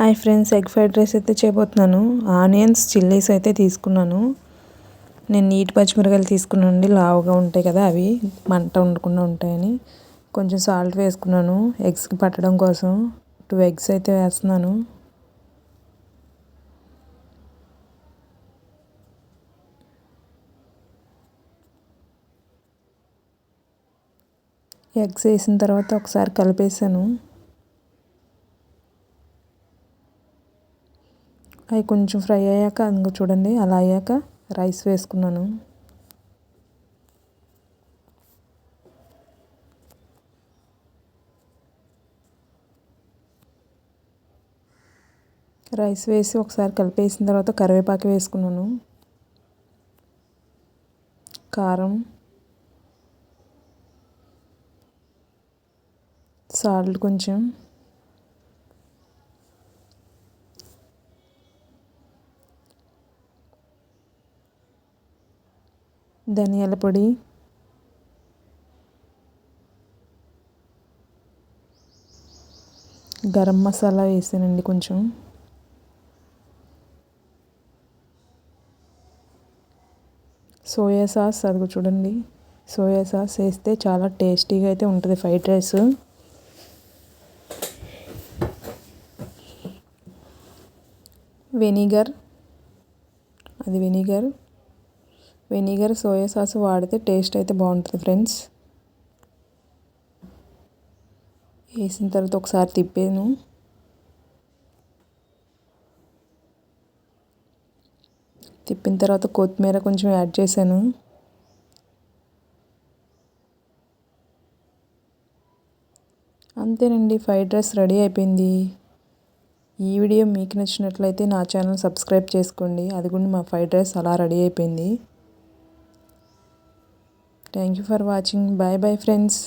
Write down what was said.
Hi friends, egg fried rice అయితే చేయబోతున్నాను. Onions, chillies అయితే తీసుకున్నాను. నేను నీటి పచ్చిమిరకాయలు తీసుకున్నానండి, లావుగా ఉంటాయి కదా, అవి మంట ఉండకుండా ఉంటాయని. కొంచెం సాల్ట్ వేసుకున్నాను ఎగ్స్కి పట్టడం కోసం. 2 ఎగ్స్ అయితే వేస్తున్నాను. ఎగ్స్ వేసిన తర్వాత ఒకసారి కలిపేసాను. అవి కొంచెం ఫ్రై అయ్యాక, అందుకు చూడండి, అలా అయ్యాక రైస్ వేసుకున్నాను. రైస్ వేసి ఒకసారి కలిపేసిన తర్వాత కరివేపాకు వేసుకున్నాను. కారం, సాల్ట్ కొంచెం, ధనియాల పొడి, గరం మసాలా వేసానండి కొంచెం. సోయా సాస్, అదిగో చూడండి, సోయా సాస్ వేస్తే చాలా టేస్టీగా అయితే ఉంటుంది fried rice. Vinegar soya sauce వాడితే టేస్ట్ అయితే బాగుంటుంది ఫ్రెండ్స్. వేసిన తర్వాత ఒకసారి తిప్పాను. తిప్పిన తర్వాత కొత్తిమీర కొంచెం యాడ్ చేశాను. అంతేనండి, ఫ్రైడ్ రైస్ రెడీ అయిపోయింది. ఈ వీడియో మీకు నచ్చినట్లయితే నా ఛానల్ సబ్స్క్రైబ్ చేసుకోండి. అదిగోండి, మా ఫ్రైడ్ రైస్ అలా రెడీ అయిపోయింది. Thank you for watching. Bye bye friends.